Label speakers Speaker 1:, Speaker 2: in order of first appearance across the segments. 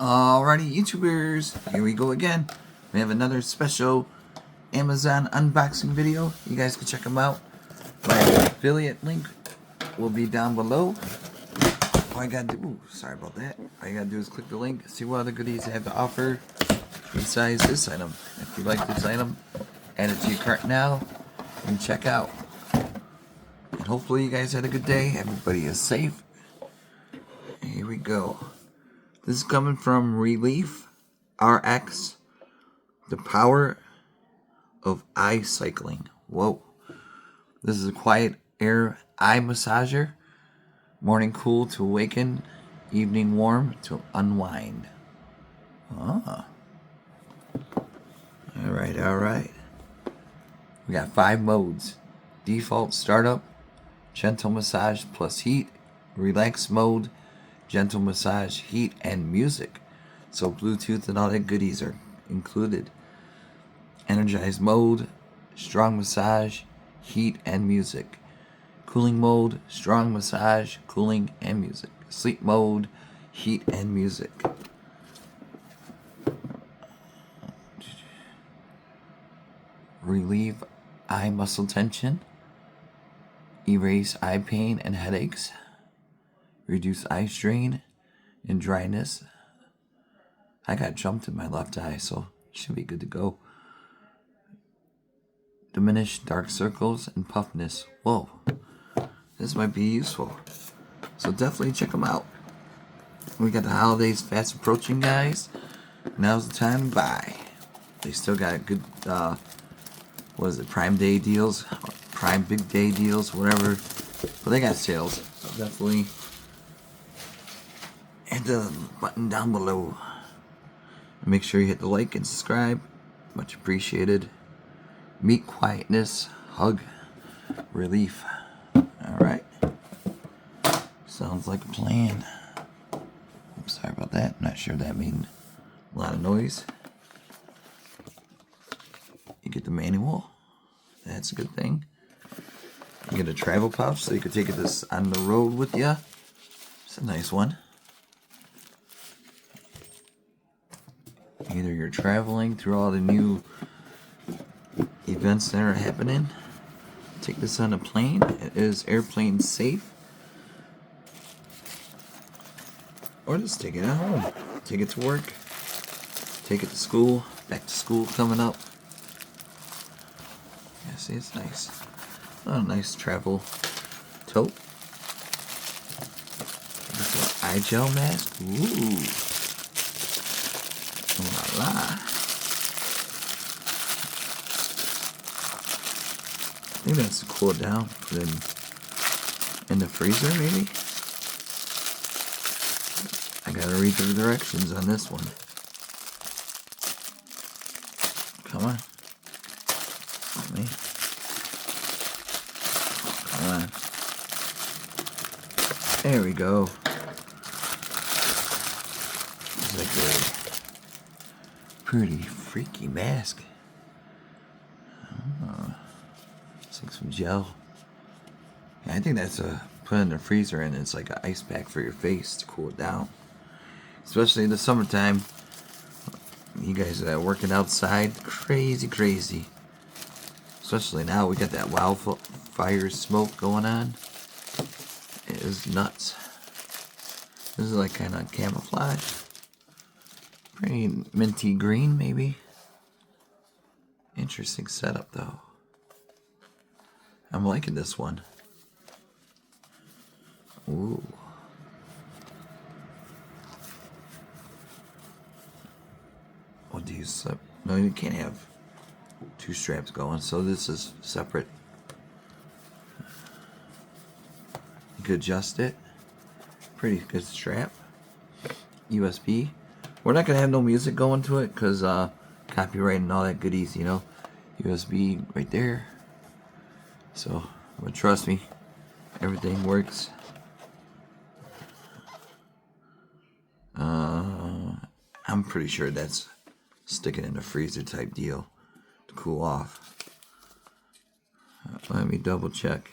Speaker 1: Alrighty, YouTubers, here we go again. We have another special Amazon unboxing video. You guys can check them out. My affiliate link will be down below. All I gotta do, sorry about that. All you gotta do is click the link, see what other goodies I have to offer besides this item. If you like this item, add it to your cart now and check out. And hopefully you guys had a good day. Everybody is safe. Here we go. This is coming from ReliefRX, the power of eye cycling. Whoa. This is a quiet air eye massager. Morning cool to awaken, evening warm to unwind. Ah. Alright. We got 5 modes. Default startup, gentle massage plus heat, relax mode, gentle massage, heat, and music. So Bluetooth and all that goodies are included. Energized mode, strong massage, heat, and music. Cooling mode, strong massage, cooling, and music. Sleep mode, heat, and music. Relieve eye muscle tension. Erase eye pain and headaches. Reduce eye strain and dryness. I got jumped in my left eye, so it should be good to go. Diminish dark circles and puffiness. Whoa, this might be useful. So definitely check them out. We got the holidays fast approaching, guys. Now's the time to buy. They still got good, what is it, Prime Day deals, Prime Big Day deals, whatever. But they got sales, so definitely hit the button down below. And make sure you hit the like and subscribe. Much appreciated. Meet quietness, hug, relief. Alright. Sounds like a plan. I'm sorry about that. I'm not sure that made a lot of noise. You get the manual. That's a good thing. You get a travel pouch so you can take this on the road with you. It's a nice one. Either you're traveling through all the new events that are happening. Take this on a plane. It is airplane safe. Or just take it at home. Take it to work. Take it to school. Back to school coming up. Yeah, see, it's nice. Oh, nice travel tote. This eye gel mask. Ooh. Oh la la. I think that's to cool it down. Put it in the freezer, maybe? I gotta read the directions on this one. Come on. Help me. Come on. There we go. It's like a pretty freaky mask. Oh. It's like some gel. Yeah, I think that's put in the freezer and it's like an ice pack for your face to cool it down. Especially in the summertime. You guys are working outside. Crazy. Especially now, we got that wildfire smoke going on. It is nuts. This is like kind of camouflage. Pretty minty green, maybe. Interesting setup, though. I'm liking this one. Ooh. Oh, do you slip? No, you can't have 2 straps going, so this is separate. You could adjust it. Pretty good strap. USB. We're not gonna have no music going to it because copyright and all that goodies, you know. USB right there. So, but trust me, everything works. I'm pretty sure that's sticking in the freezer type deal to cool off. Let me double check.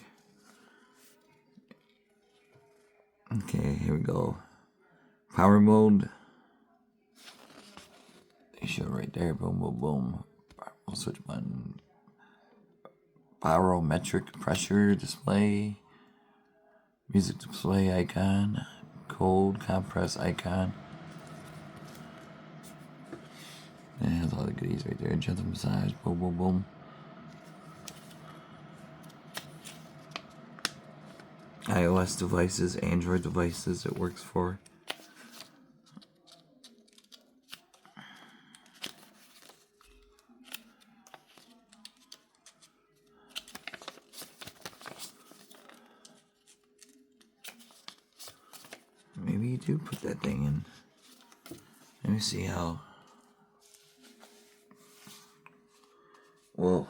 Speaker 1: Okay, here we go. Power mode. show right there. Boom, boom, boom. We'll switch button. Barometric pressure display. Music display icon. Cold compress icon. It has all the goodies right there. Gentle massage. Boom, boom, boom. iOS devices, Android devices it works for. Maybe you do put that thing in. Let me see how. Whoa.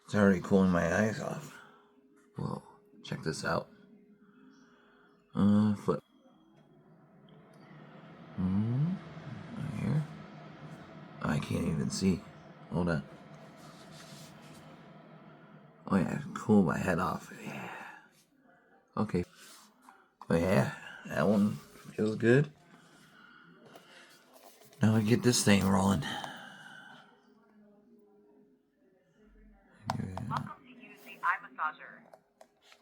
Speaker 1: It's already cooling my eyes off. Whoa. Check this out. Flip. Right here. Oh, I can't even see. Hold on. Oh yeah, cool my head off. Yeah. Okay. Oh yeah, that one feels good. Now I get this thing rolling.
Speaker 2: Welcome to use the MAILDAY.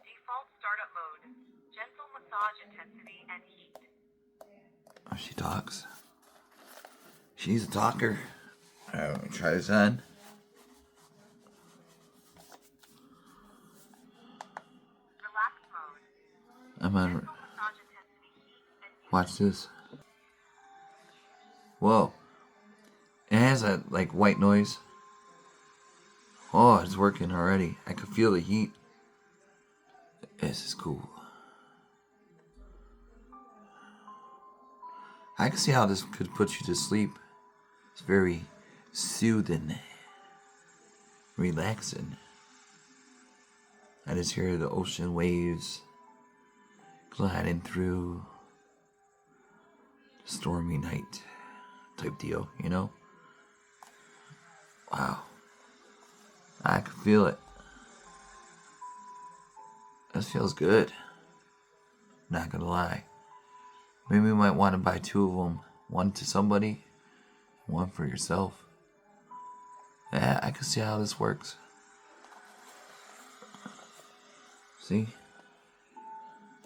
Speaker 2: Default startup mode. Gentle massage intensity and heat.
Speaker 1: Oh, she talks. She's a talker. Alright, let me try this on.
Speaker 2: Relax mode.
Speaker 1: I'm on.
Speaker 2: Gentle massage intensity heat and
Speaker 1: Watch this. Whoa. It has that like white noise. Oh, it's working already. I can feel the heat. This is cool. I can see how this could put you to sleep. It's very soothing, relaxing. I just hear the ocean waves gliding through the stormy night type deal, you know? Wow. I can feel it. This feels good. Not gonna lie. Maybe you might want to buy two of them. One to somebody, one for yourself. Yeah, I can see how this works. See?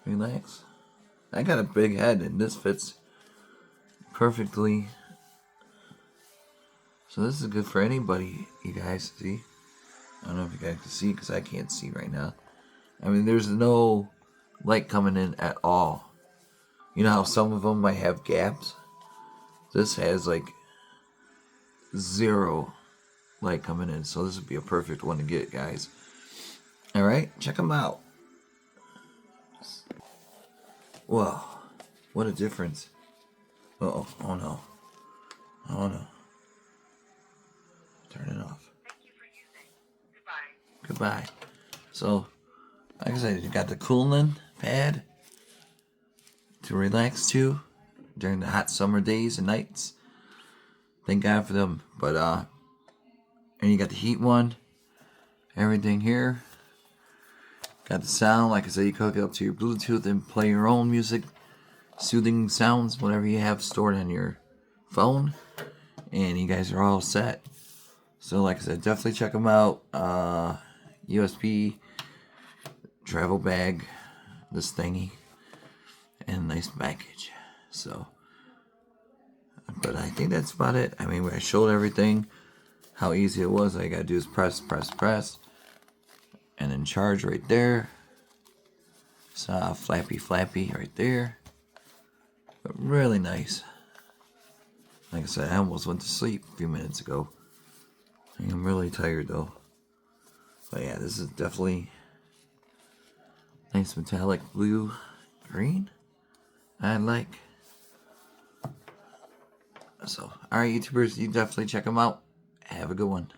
Speaker 1: Relax. I got a big head and this fits perfectly. So this is good for anybody, you guys. See? I don't know if you guys can see because I can't see right now. I mean, there's no light coming in at all. You know how some of them might have gaps? This has like zero light coming in. So this would be a perfect one to get, guys. Alright, check them out. Whoa, what a difference. Uh-oh, oh no. Oh no. Turn it off.
Speaker 2: Thank you for using. Goodbye.
Speaker 1: Goodbye. So, like I said, you got the cooling pad to relax to during the hot summer days and nights. Thank God for them. But and you got the heat one. Everything here. Got the sound. Like I said, you can hook it up to your Bluetooth and play your own music, soothing sounds, whatever you have stored on your phone. And you guys are all set. So like I said, definitely check them out. USB travel bag, this thingy, and a nice package. So, but I think that's about it. I mean, I showed everything, how easy it was. All you gotta do is press, and then charge right there. So flappy right there. But really nice. Like I said, I almost went to sleep a few minutes ago. I'm really tired though. But yeah, this is definitely nice metallic blue, green. I like. So, alright, YouTubers, you definitely check them out. Have a good one.